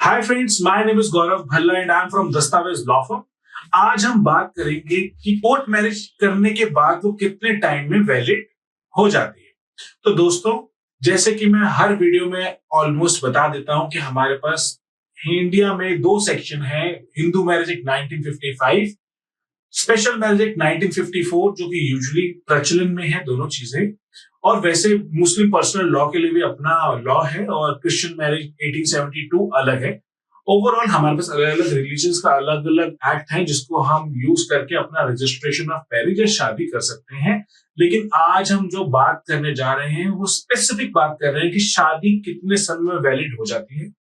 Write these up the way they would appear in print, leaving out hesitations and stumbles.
Hi friends, my name is Gaurav Bhalla and I am from दस्तावेज law firm. आज हम बात करेंगे कि कोर्ट मैरिज करने के बाद वो कितने टाइम में वैलिड हो जाती है। तो दोस्तों, जैसे कि मैं हर वीडियो में ऑलमोस्ट बता देता हूं कि हमारे पास इंडिया में दो सेक्शन है। Hindu marriage act 1955, special marriage act 1954 जो कि यूजुअली प्रचलन में है दोनों चीजें। और वैसे मुस्लिम पर्सनल लॉ के लिए भी अपना लॉ है और क्रिश्चियन मैरिज 1872 अलग है। ओवरऑल हमारे पास अलग अलग रिलीजन्स का अलग अलग एक्ट है जिसको हम यूज करके अपना रजिस्ट्रेशन ऑफ मैरिज या शादी कर सकते हैं। लेकिन आज हम जो बात करने जा रहे हैं वो स्पेसिफिक बात कर रहे हैं कि शादी कितने समय में वैलिड हो जाती है।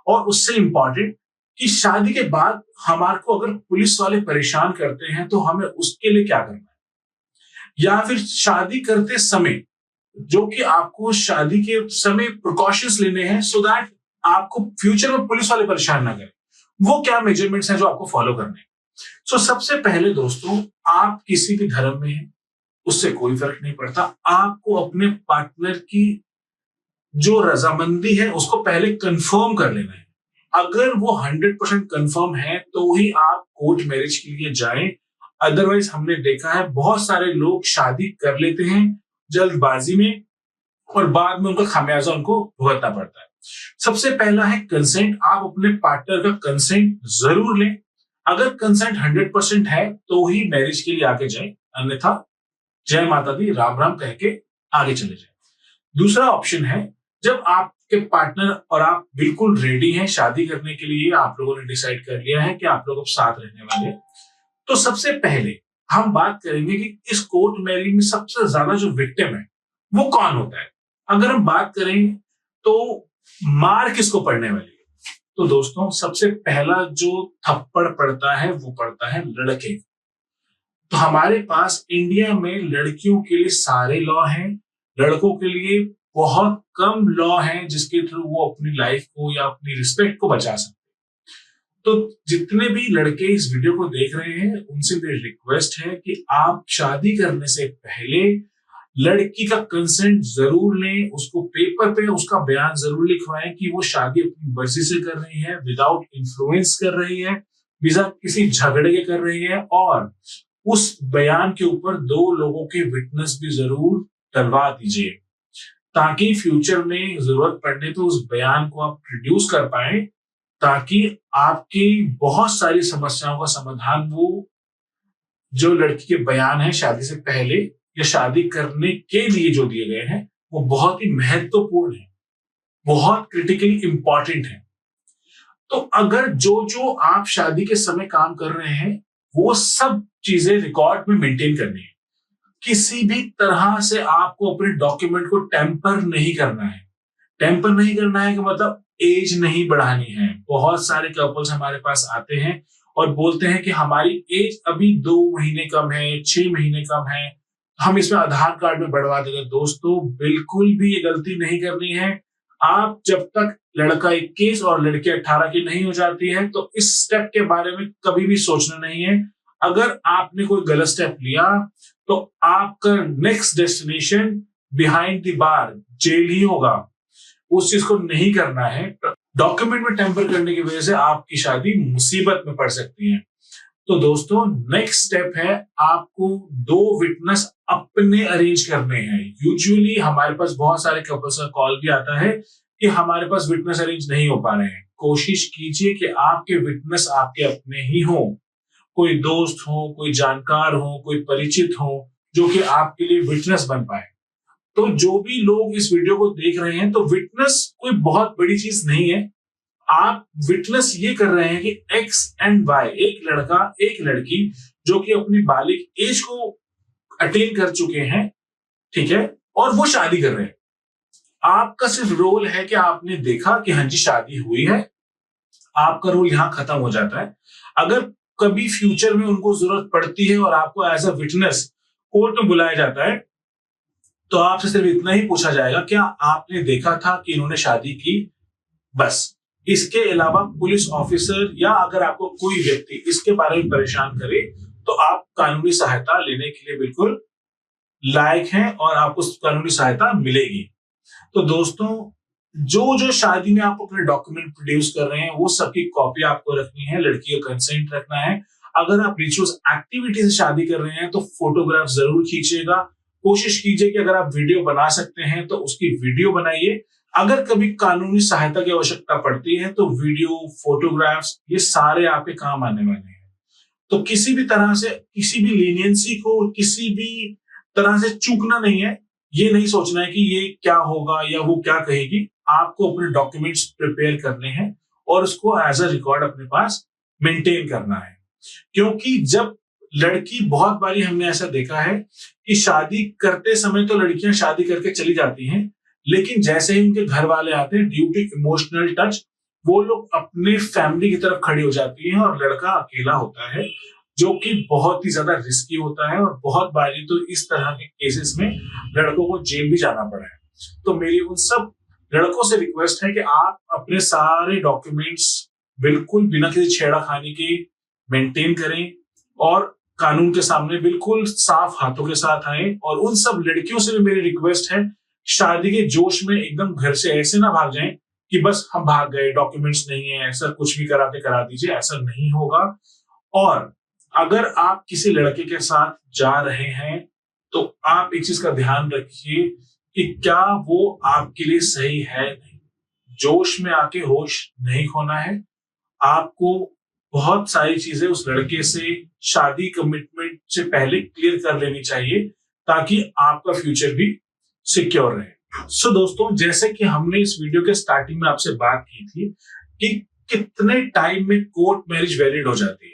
और उससे इंपॉर्टेंट कि शादी के बाद हमारे को अगर पुलिस वाले परेशान करते हैं तो हमें उसके लिए क्या करना है, या फिर शादी करते समय जो कि आपको शादी के समय प्रिकॉशंस लेने हैं सो दैट आपको फ्यूचर में पुलिस वाले परेशान ना करें, वो क्या मेजरमेंट्स हैं जो आपको फॉलो करने हैं। सबसे पहले दोस्तों, आप किसी भी धर्म में हैं उससे कोई फर्क नहीं पड़ता, आपको अपने पार्टनर की जो रजामंदी है उसको पहले कंफर्म कर लेना है। अगर वो 100% कंफर्म है तो ही आप कोर्ट मैरिज के लिए जाएं। अदरवाइज हमने देखा है बहुत सारे लोग शादी कर लेते हैं जल्दबाजी में और बाद में उनका खामियाजा उनको भुगतना पड़ता है। सबसे पहला है कंसेंट। आप अपने पार्टनर का कंसेंट जरूर लें। अगर कंसेंट 100% है तो ही मैरिज के लिए आगे जाएं, अन्यथा जय माता दी राम राम कह के आगे चले जाएं। दूसरा ऑप्शन है, जब आपके पार्टनर और आप बिल्कुल रेडी हैं शादी करने के लिए, आप लोगों ने डिसाइड कर लिया है कि आप लोग अब साथ रहने वाले हैं, तो सबसे पहले हम बात करेंगे कि इस कोर्ट मैरिज में सबसे ज्यादा जो विक्टिम है वो कौन होता है। अगर हम बात करें तो मार किसको पड़ने वाली है, तो दोस्तों सबसे पहला जो थप्पड़ पड़ता है वो पड़ता है लड़के। तो हमारे पास इंडिया में लड़कियों के लिए सारे लॉ हैं, लड़कों के लिए बहुत कम लॉ हैं जिसके थ्रू वो अपनी लाइफ को या अपनी रिस्पेक्ट को बचा सकते हैं। तो जितने भी लड़के इस वीडियो को देख रहे हैं उनसे मेरी रिक्वेस्ट है कि आप शादी करने से पहले लड़की का कंसेंट जरूर लें, उसको पेपर पे उसका बयान जरूर लिखवाएं कि वो शादी अपनी मर्जी से कर रही है, विदाउट इन्फ्लुएंस कर रही है, बिना किसी झगड़े के कर रही है। और उस बयान के ऊपर 2 लोगों के विटनेस भी जरूर डलवा दीजिए ताकि फ्यूचर में जरूरत पड़ने तो उस बयान को आप प्रोड्यूस कर पाए, ताकि आपकी बहुत सारी समस्याओं का समाधान वो जो लड़की के बयान है शादी से पहले या शादी करने के लिए जो दिए गए हैं वो बहुत ही महत्वपूर्ण है, बहुत क्रिटिकली इंपॉर्टेंट है। तो अगर जो जो आप शादी के समय काम कर रहे हैं वो सब चीजें रिकॉर्ड में मेंटेन करनी है। किसी भी तरह से आपको अपने डॉक्यूमेंट को टेम्पर नहीं करना है। टेम्पर नहीं करना है कि मतलब एज नहीं बढ़ानी है। बहुत सारे कपल्स हमारे पास आते हैं और बोलते हैं कि हमारी एज अभी 2 महीने कम है, 6 महीने कम है, हम इसमें आधार कार्ड में बढ़वा देंगे। दोस्तों बिल्कुल भी ये गलती नहीं करनी है। आप जब तक लड़का 21 और लड़की 18 की नहीं हो जाती है तो इस स्टेप के बारे में कभी भी सोचना नहीं है। अगर आपने कोई गलत स्टेप लिया तो आपका next destination behind the bar jail ही होगा। उस चीज को नहीं करना है। डॉक्यूमेंट में टेम्पर करने की वजह से आपकी शादी मुसीबत में पड़ सकती है। तो दोस्तों नेक्स्ट स्टेप है, आपको 2 विटनेस अपने अरेंज करने हैं। यूजुअली हमारे पास बहुत सारे कपल्स का कॉल भी आता है कि हमारे पास विटनेस अरेंज नहीं हो पा रहे हैं। कोशिश कीजिए कि आपके विटनेस आपके अपने ही हो, कोई दोस्त हो, कोई जानकार हो, कोई परिचित हो जो कि आपके लिए विटनेस बन पाए। तो जो भी लोग इस वीडियो को देख रहे हैं, तो विटनेस कोई बहुत बड़ी चीज नहीं है। आप विटनेस ये कर रहे हैं कि एक्स एंड वाई, एक लड़का एक लड़की जो कि अपनी बालिग एज को अटेन कर चुके हैं, ठीक है, और वो शादी कर रहे हैं। आपका सिर्फ रोल है कि आपने देखा कि हाँ जी शादी हुई है, आपका रोल यहां खत्म हो जाता है। अगर कभी फ्यूचर में उनको जरूरत पड़ती है और आपको एज अ विटनेस कोर्ट में बुलाया जाता है तो आपसे सिर्फ इतना ही पूछा जाएगा, क्या आपने देखा था कि इन्होंने शादी की, बस। इसके अलावा पुलिस ऑफिसर या अगर आपको कोई व्यक्ति इसके बारे में परेशान करे तो आप कानूनी सहायता लेने के लिए बिल्कुल लायक हैं और आपको कानूनी सहायता मिलेगी। तो दोस्तों जो जो शादी में आप अपने डॉक्यूमेंट प्रोड्यूस कर रहे हैं वो सबकी कॉपी आपको रखनी है, लड़की का कंसेंट रखना है। अगर आप रिचुअल्स एक्टिविटी से शादी कर रहे हैं तो फोटोग्राफ जरूर खींचिएगा। कोशिश कीजिए कि अगर आप वीडियो बना सकते हैं तो उसकी वीडियो बनाइए। अगर कभी कानूनी सहायता की आवश्यकता पड़ती है तो वीडियो, फोटोग्राफ्स ये सारे आपके काम आने वाले हैं। तो किसी भी तरह से, किसी भी लीनियंसी को, किसी भी तरह से चूकना नहीं है। ये नहीं सोचना है कि ये क्या होगा या वो क्या कहेगी। आपको अपने डॉक्यूमेंट्स प्रिपेयर करने हैं और उसको एज अ रिकॉर्ड अपने पास मेंटेन करना है। क्योंकि जब लड़की, बहुत बारी हमने ऐसा देखा है कि शादी करते समय तो लड़कियां शादी करके चली जाती हैं, लेकिन जैसे ही उनके घर वाले आते हैं, ड्यू टू इमोशनल टच, वो लोग अपने फैमिली की तरफ खड़ी हो जाती हैं और लड़का अकेला होता है, जो कि बहुत ही ज्यादा रिस्की होता है। और बहुत बारी तो इस तरह के केसेस में लड़कों को जेल भी जाना पड़ा है। तो मेरी उन सब लड़कों से रिक्वेस्ट है कि आप अपने सारे डॉक्यूमेंट्स बिल्कुल बिना किसी छेड़ाखानी के मेंटेन करें और कानून के सामने बिल्कुल साफ हाथों के साथ आए। और उन सब लड़कियों से भी मेरी रिक्वेस्ट है, शादी के जोश में एकदम घर से ऐसे ना भाग जाएं कि बस हम भाग गए, डॉक्यूमेंट्स नहीं है, ऐसा कुछ भी करा के करा दीजिए, ऐसा नहीं होगा। और अगर आप किसी लड़के के साथ जा रहे हैं तो आप एक चीज का ध्यान रखिए कि क्या वो आपके लिए सही है नहीं। जोश में आके होश नहीं खोना है। आपको बहुत सारी चीजें उस लड़के से शादी कमिटमेंट से पहले क्लियर कर लेनी चाहिए, ताकि आपका फ्यूचर भी सिक्योर रहे। सो दोस्तों, जैसे कि हमने इस वीडियो के स्टार्टिंग में आपसे बात की थी कि कितने टाइम में कोर्ट मैरिज वैलिड हो जाती है।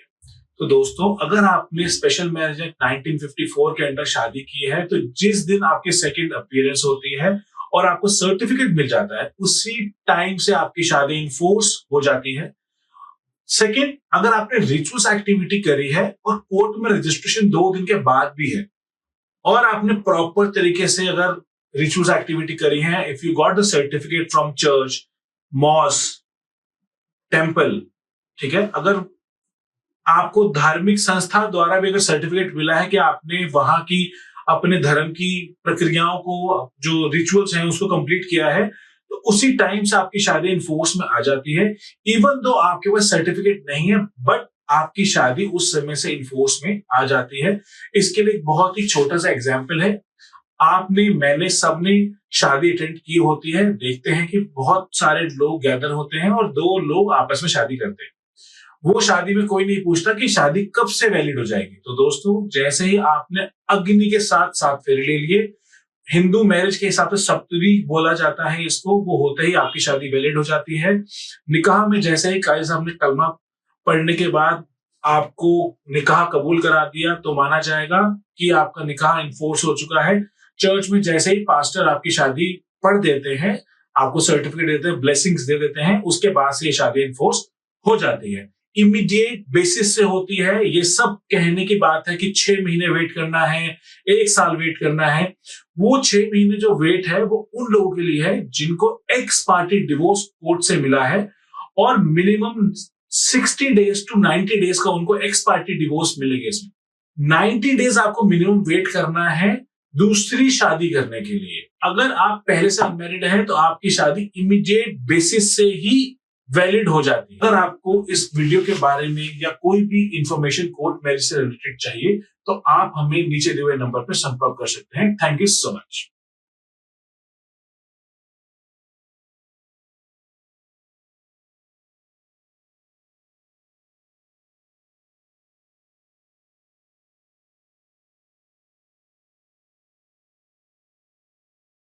तो दोस्तों, अगर आपने स्पेशल मैरिज एक्ट 1954 के अंडर शादी की है, तो जिस दिन आपकी सेकंड अपीयरेंस होती है और आपको सर्टिफिकेट मिल जाता है, उसी टाइम से आपकी शादी इनफोर्स हो जाती है। सेकंड, अगर आपने रिचुअल्स एक्टिविटी करी है और कोर्ट में रजिस्ट्रेशन 2 दिन के बाद भी है और आपने प्रॉपर तरीके से अगर रिचुअल्स एक्टिविटी करी है, if you got the certificate from church, mosque, temple, ठीक है, अगर आपको धार्मिक संस्था द्वारा भी अगर सर्टिफिकेट मिला है कि आपने वहां की अपने धर्म की प्रक्रियाओं को, जो रिचुअल्स हैं, उसको कंप्लीट किया है, तो उसी टाइम से आपकी शादी इनफोर्स में आ जाती है। इवन दो आपके पास सर्टिफिकेट नहीं है, बट आपकी शादी उस समय से इनफोर्स में आ जाती है। इसके लिए एक बहुत ही छोटा सा एग्जाम्पल है। आपने, मैंने, सबने शादी अटेंड की होती है। देखते हैं कि बहुत सारे लोग गैदर होते हैं और 2 लोग आपस में शादी करते हैं। वो शादी में कोई नहीं पूछता कि शादी कब से वैलिड हो जाएगी। तो दोस्तों, जैसे ही आपने अग्नि के साथ 7 फेरे ले लिए, हिंदू मैरिज के हिसाब से सप्तरी बोला जाता है इसको, वो होते ही आपकी शादी वैलिड हो जाती है। निकाह में जैसे ही काजी साहब ने कलमा पढ़ने के बाद आपको निकाह कबूल करा दिया, तो माना जाएगा कि आपका निकाह इनफोर्स हो चुका है। चर्च में जैसे ही पास्टर आपकी शादी पढ़ देते हैं, आपको सर्टिफिकेट देते हैं, ब्लेसिंग्स दे देते हैं, उसके बाद से ये शादी इनफोर्स हो जाती है। इमीडिएट बेसिस से होती है। ये सब कहने की बात है कि 6 महीने वेट करना है, 1 साल वेट करना है। वो 6 महीने जो वेट है वो उन लोगों के लिए है जिनको एक्स पार्टी डिवोर्स कोर्ट से मिला है और मिनिमम 60 डेज टू 90 डेज का उनको एक्स पार्टी डिवोर्स मिलेगा। इसमें 90 डेज आपको मिनिमम वेट करना है दूसरी शादी करने के लिए। अगर आप पहले से अनमैरिड हैं तो आपकी शादी इमीडिएट बेसिस से ही वैलिड हो जाती है। अगर आपको इस वीडियो के बारे में या कोई भी इंफॉर्मेशन कोर्ट मैरिज से रिलेटेड चाहिए तो आप हमें नीचे दिए हुए नंबर पर संपर्क कर सकते हैं। Thank you so much.